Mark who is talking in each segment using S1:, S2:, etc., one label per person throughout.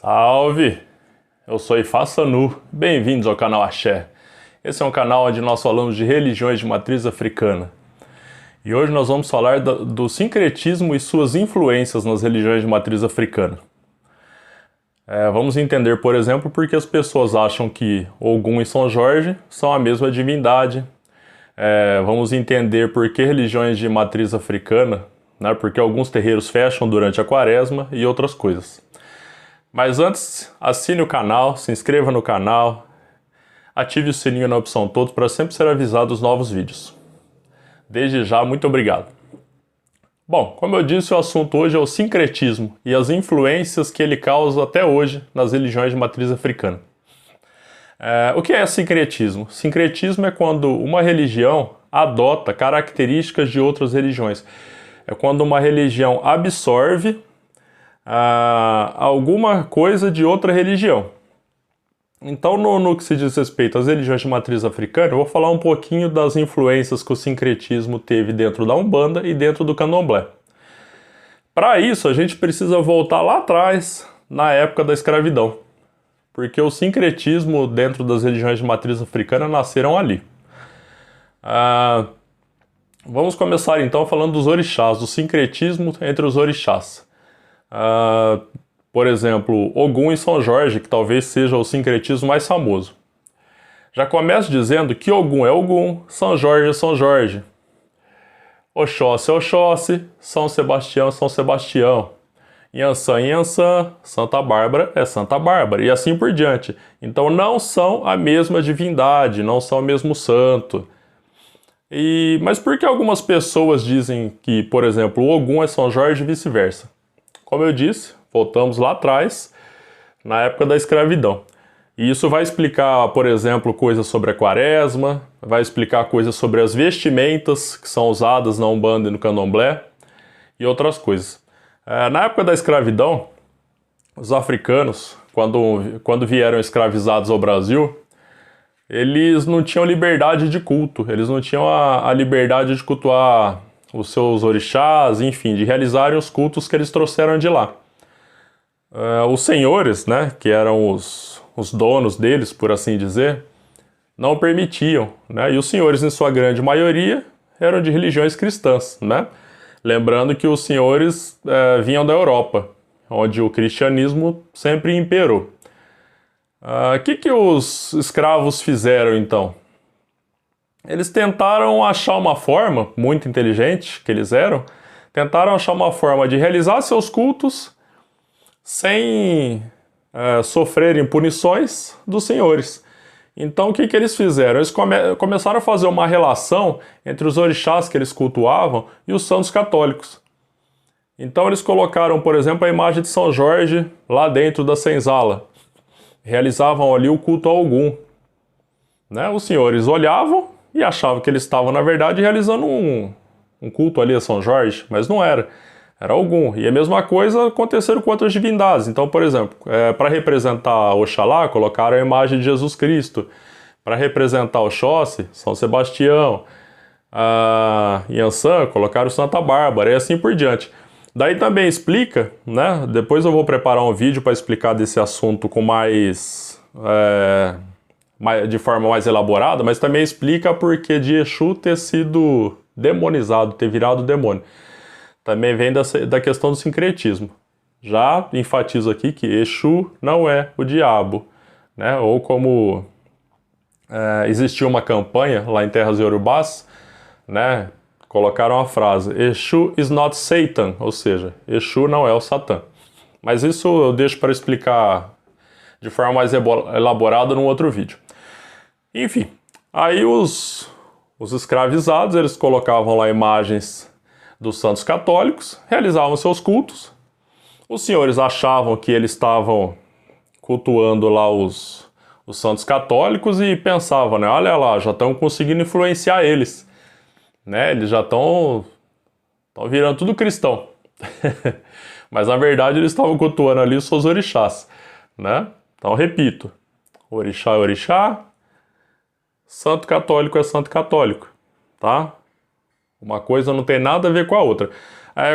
S1: Salve! Eu sou Ifá Sanu, bem-vindos ao canal Axé. Esse é um canal onde nós falamos de religiões de matriz africana. E hoje nós vamos falar do sincretismo e suas influências nas religiões de matriz africana. Vamos entender, por exemplo, por que as pessoas acham que Ogum e São Jorge são a mesma divindade. Vamos entender por que religiões de matriz africana, né, porque alguns terreiros fecham durante a quaresma e outras coisas. Mas antes, assine o canal, se inscreva no canal, ative o sininho na opção todos para sempre ser avisado dos novos vídeos. Desde já, muito obrigado. Bom, como eu disse, o assunto hoje é o sincretismo e as influências que ele causa até hoje nas religiões de matriz africana. O que é sincretismo? Sincretismo é quando uma religião adota características de outras religiões. É quando uma religião absorve alguma coisa de outra religião. Então, no que se diz respeito às religiões de matriz africana, eu vou falar um pouquinho das influências que o sincretismo teve dentro da Umbanda e dentro do Candomblé. Para isso, a gente precisa voltar lá atrás, na época da escravidão, porque o sincretismo dentro das religiões de matriz africana nasceram ali. Vamos começar então falando dos orixás, do sincretismo entre os orixás. Por exemplo, Ogum e São Jorge, que talvez seja o sincretismo mais famoso. Já começo dizendo que Ogum é Ogum, São Jorge é São Jorge. Oxóssi é Oxóssi, São Sebastião é São Sebastião. Iansã é Iansã, Santa Bárbara é Santa Bárbara, e assim por diante. Então não são a mesma divindade, não são o mesmo santo. Mas por que algumas pessoas dizem que, por exemplo, o Ogum é São Jorge e vice-versa? Como eu disse, voltamos lá atrás, na época da escravidão. E isso vai explicar, por exemplo, coisas sobre a quaresma, vai explicar coisas sobre as vestimentas que são usadas na Umbanda e no Candomblé, e outras coisas. Na época da escravidão, os africanos, quando vieram escravizados ao Brasil, eles não tinham liberdade de culto, eles não tinham a liberdade de cultuar os seus orixás, enfim, de realizarem os cultos que eles trouxeram de lá. Os senhores, né, que eram os donos deles, por assim dizer, não permitiam, né, e os senhores, em sua grande maioria, eram de religiões cristãs, né? Lembrando que os senhores vinham da Europa, onde o cristianismo sempre imperou. O que os escravos fizeram, então? Eles tentaram achar uma forma, muito inteligente que eles eram, tentaram achar uma forma de realizar seus cultos sem sofrerem punições dos senhores. Então o que eles fizeram? Eles começaram a fazer uma relação entre os orixás que eles cultuavam e os santos católicos. Então eles colocaram, por exemplo, a imagem de São Jorge lá dentro da senzala. Realizavam ali o culto a Ogum. Né? Os senhores olhavam e achavam que eles estavam, na verdade, realizando um culto ali a São Jorge, mas não era. Era Ogum. E a mesma coisa aconteceu com outras divindades. Então, por exemplo, para representar Oxalá, colocaram a imagem de Jesus Cristo. Para representar Oxóssi, São Sebastião. Iansã, colocaram Santa Bárbara, e assim por diante. Daí também explica, né? Depois eu vou preparar um vídeo para explicar desse assunto com de forma mais elaborada, mas também explica porque de Exu ter sido demonizado, ter virado demônio. Também vem da questão do sincretismo. Já enfatizo aqui que Exu não é o diabo, né? Ou como existiu uma campanha lá em terras iorubás, né? Colocaram a frase, Exu is not Satan, ou seja, Exu não é o Satã. Mas isso eu deixo para explicar de forma mais elaborada num outro vídeo. Enfim, aí os escravizados, eles colocavam lá imagens dos santos católicos, realizavam seus cultos. Os senhores achavam que eles estavam cultuando lá os santos católicos e pensavam, né, olha lá, já estão conseguindo influenciar eles. Né, eles já estão virando tudo cristão. Mas na verdade eles estavam cultuando ali os seus orixás, né? Então repito, orixá é orixá, santo católico é santo católico, tá? Uma coisa não tem nada a ver com a outra.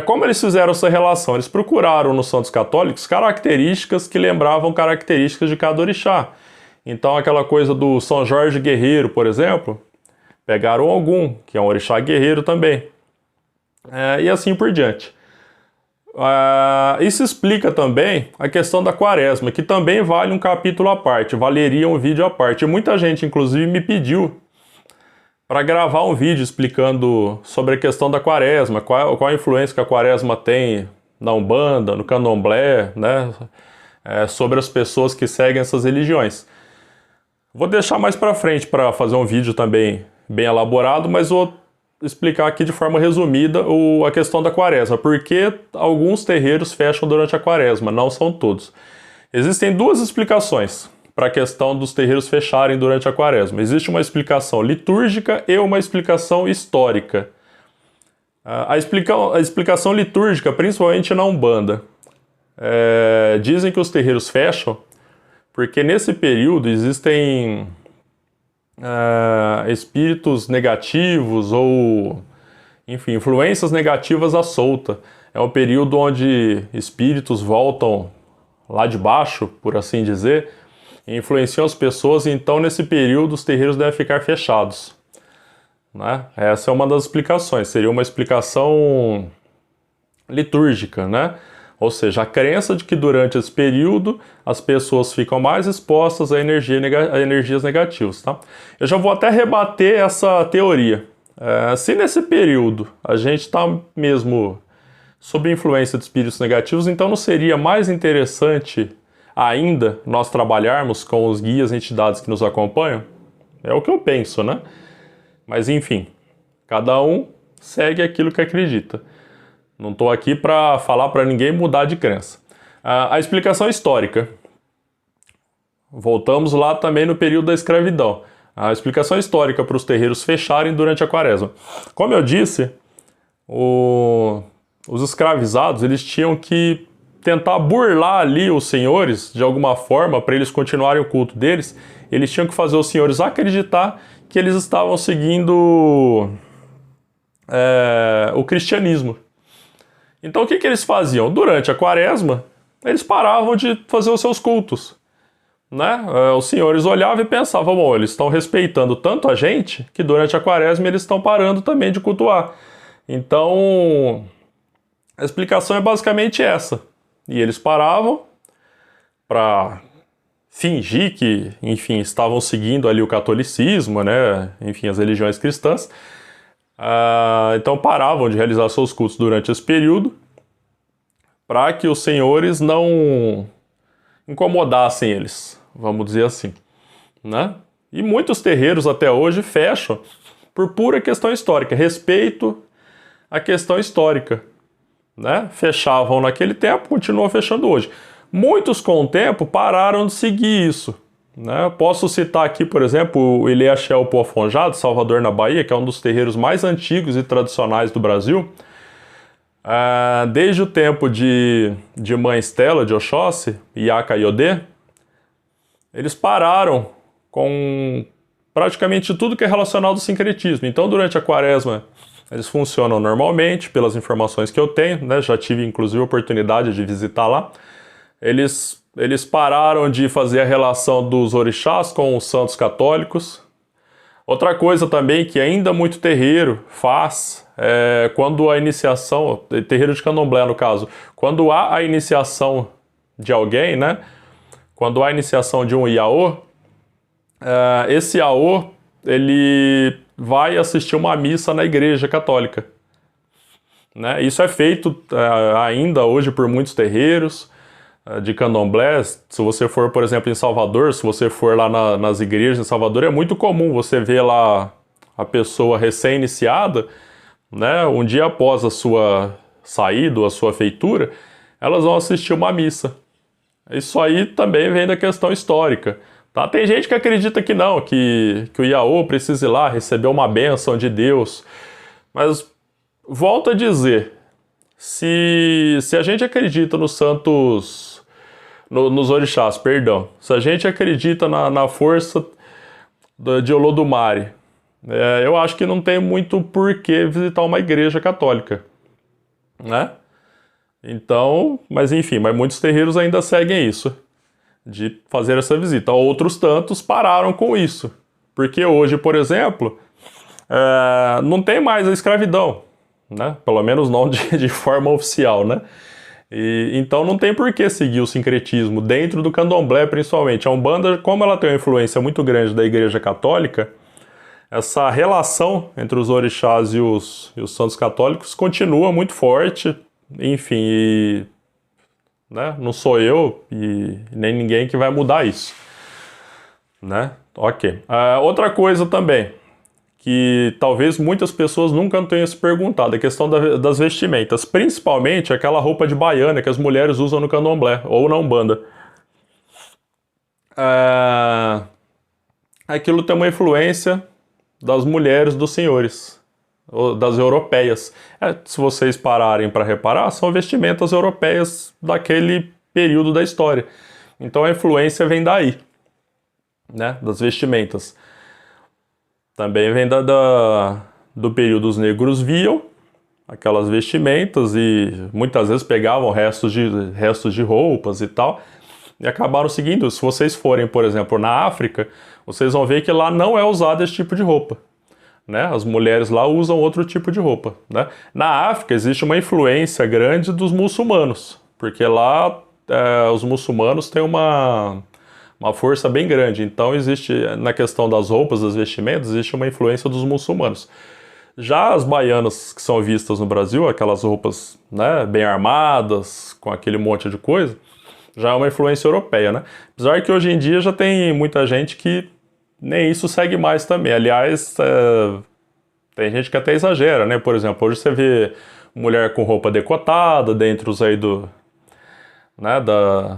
S1: Como eles fizeram essa relação? Eles procuraram nos santos católicos características que lembravam características de cada orixá. Então aquela coisa do São Jorge Guerreiro, por exemplo, pegaram Ogum, que é um orixá guerreiro também. E assim por diante. Isso explica também a questão da quaresma, que também vale um capítulo à parte, valeria um vídeo à parte. E muita gente, inclusive, me pediu para gravar um vídeo explicando sobre a questão da quaresma, qual a influência que a quaresma tem na Umbanda, no Candomblé, né, sobre as pessoas que seguem essas religiões. Vou deixar mais para frente para fazer um vídeo também bem elaborado, mas vou explicar aqui de forma resumida a questão da quaresma, porque alguns terreiros fecham durante a quaresma, não são todos. Existem duas explicações para a questão dos terreiros fecharem durante a quaresma. Existe uma explicação litúrgica e uma explicação histórica. A explicação litúrgica, principalmente na Umbanda, dizem que os terreiros fecham porque nesse período existem espíritos negativos ou, enfim, influências negativas à solta. É um período onde espíritos voltam lá de baixo, por assim dizer, e influenciam as pessoas, e então nesse período os terreiros devem ficar fechados, né? Essa é uma das explicações, seria uma explicação litúrgica, né? Ou seja, a crença de que durante esse período as pessoas ficam mais expostas a energias negativas, tá? Eu já vou até rebater essa teoria. Se nesse período a gente está mesmo sob influência de espíritos negativos, então não seria mais interessante ainda nós trabalharmos com os guias e entidades que nos acompanham? É o que eu penso, né? Mas enfim, cada um segue aquilo que acredita. Não estou aqui para falar para ninguém mudar de crença. A explicação histórica. Voltamos lá também no período da escravidão. A explicação histórica para os terreiros fecharem durante a quaresma. Como eu disse, os escravizados eles tinham que tentar burlar ali os senhores de alguma forma para eles continuarem o culto deles. Eles tinham que fazer os senhores acreditar que eles estavam seguindo o cristianismo. Então o que eles faziam? Durante a quaresma, eles paravam de fazer os seus cultos, né? Os senhores olhavam e pensavam, bom, eles estão respeitando tanto a gente que durante a quaresma eles estão parando também de cultuar. Então, a explicação é basicamente essa. E eles paravam para fingir que, enfim, estavam seguindo ali o catolicismo, né? Enfim, as religiões cristãs. Então paravam de realizar seus cultos durante esse período para que os senhores não incomodassem eles, vamos dizer assim, né? E muitos terreiros até hoje fecham por pura questão histórica, respeito à questão histórica, né? Fechavam naquele tempo, continuam fechando hoje. Muitos com o tempo pararam de seguir isso, né? Posso citar aqui, por exemplo, o Ilê Axé Opô Afonjado, Salvador, na Bahia, que é um dos terreiros mais antigos e tradicionais do Brasil. Desde o tempo de Mãe Estela, de Oxóssi, Iaka Iodê, eles pararam com praticamente tudo que é relacionado ao sincretismo. Então, durante a quaresma, eles funcionam normalmente, pelas informações que eu tenho, né? Já tive, inclusive, a oportunidade de visitar lá. Eles pararam de fazer a relação dos orixás com os santos católicos. Outra coisa também que ainda muito terreiro faz, quando a iniciação, terreiro de candomblé no caso, quando há a iniciação de alguém, né? Quando há a iniciação de um iaô, esse iaô, ele vai assistir uma missa na igreja católica, né? Isso é feito ainda hoje por muitos terreiros de candomblé. Se você for, por exemplo, em Salvador, se você for lá nas igrejas em Salvador, é muito comum você ver lá a pessoa recém-iniciada, né, um dia após a sua saída, a sua feitura, elas vão assistir uma missa. Isso aí também vem da questão histórica, tá? Tem gente que acredita que não, que o iaô precisa ir lá receber uma bênção de Deus, mas volto a dizer, se a gente acredita nos santos, nos orixás, perdão, se a gente acredita na força de Olodumare, eu acho que não tem muito porquê visitar uma igreja católica, né? Então, mas enfim, mas muitos terreiros ainda seguem isso, de fazer essa visita. Outros tantos pararam com isso, porque hoje, por exemplo, não tem mais a escravidão, né? Pelo menos não de forma oficial, né? Então não tem por que seguir o sincretismo dentro do candomblé, principalmente. A Umbanda, como ela tem uma influência muito grande da Igreja Católica, essa relação entre os orixás e os santos católicos continua muito forte. Enfim, né, não sou eu e nem ninguém que vai mudar isso, né? Ok. Outra coisa também, que talvez muitas pessoas nunca tenham se perguntado, a questão das vestimentas, principalmente aquela roupa de baiana que as mulheres usam no candomblé ou na Umbanda. Aquilo tem uma influência das mulheres dos senhores, das europeias. Se vocês pararem para reparar, são vestimentas europeias daquele período da história. Então a influência vem daí, né, das vestimentas. Também vem do período os negros viam aquelas vestimentas e muitas vezes pegavam restos de roupas e tal, e acabaram seguindo. Se vocês forem, por exemplo, na África, vocês vão ver que lá não é usado esse tipo de roupa, né? As mulheres lá usam outro tipo de roupa, né? Na África existe uma influência grande dos muçulmanos, porque lá os muçulmanos têm uma força bem grande. Então existe, na questão das roupas, das vestimentas, existe uma influência dos muçulmanos. Já as baianas que são vistas no Brasil, aquelas roupas, né, bem armadas, com aquele monte de coisa, já é uma influência europeia, né? Apesar que hoje em dia já tem muita gente que nem isso segue mais também. Aliás, tem gente que até exagera, né? Por exemplo, hoje você vê mulher com roupa decotada, dentro aí né,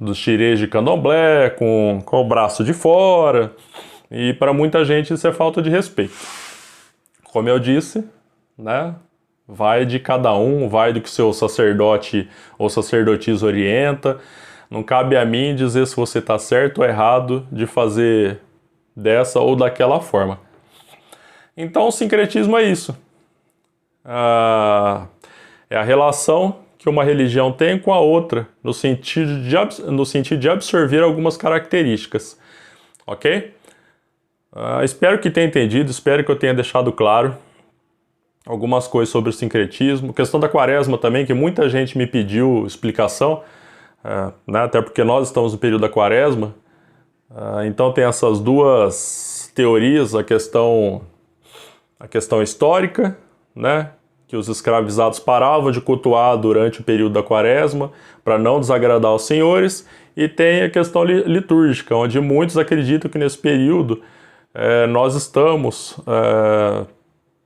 S1: dos xirês de candomblé, com o braço de fora, e para muita gente isso é falta de respeito. Como eu disse, né, vai de cada um, vai do que o seu sacerdote ou sacerdotisa orienta. Não cabe a mim dizer se você está certo ou errado de fazer dessa ou daquela forma. Então o sincretismo é isso. É a relação que uma religião tem com a outra, no sentido de absorver algumas características. Ok? Espero que tenha entendido, espero que eu tenha deixado claro algumas coisas sobre o sincretismo. Questão da quaresma também, que muita gente me pediu explicação, né, até porque nós estamos no período da quaresma. Então tem essas duas teorias, a questão histórica, né, que os escravizados paravam de cultuar durante o período da quaresma para não desagradar os senhores, e tem a questão litúrgica, onde muitos acreditam que nesse período nós estamos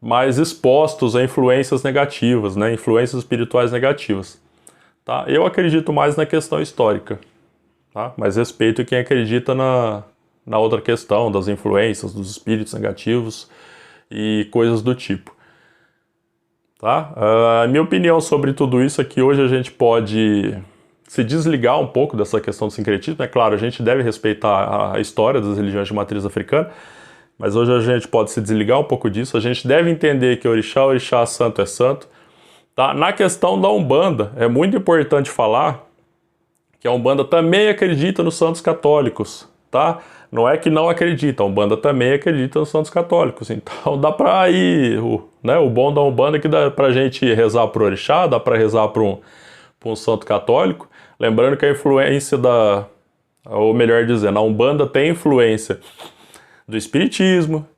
S1: mais expostos a influências negativas, né, influências espirituais negativas. Tá? Eu acredito mais na questão histórica, tá? Mas respeito quem acredita na outra questão das influências, dos espíritos negativos e coisas do tipo. Tá? A minha opinião sobre tudo isso é que hoje a gente pode se desligar um pouco dessa questão do sincretismo. É claro, a gente deve respeitar a história das religiões de matriz africana, mas hoje a gente pode se desligar um pouco disso. A gente deve entender que orixá, santo é santo. Tá? Na questão da Umbanda, é muito importante falar que a Umbanda também acredita nos santos católicos, tá? Não é que não acredita, a Umbanda também acredita nos santos católicos. Então dá pra ir, né, o bom da Umbanda é que dá pra gente rezar pro orixá, dá pra rezar pra um santo católico. Lembrando que a influência ou melhor dizendo, a Umbanda tem influência do espiritismo,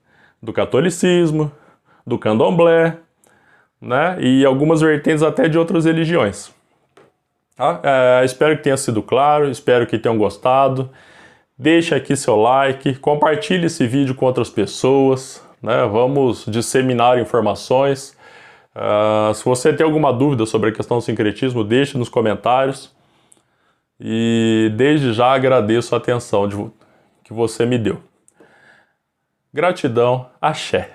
S1: do catolicismo, do candomblé, né, e algumas vertentes até de outras religiões. Espero que tenha sido claro, espero que tenham gostado. Deixe aqui seu like, compartilhe esse vídeo com outras pessoas, né? Vamos disseminar informações. Se você tem alguma dúvida sobre a questão do sincretismo, deixe nos comentários. E desde já agradeço a atenção que você me deu. Gratidão, axé.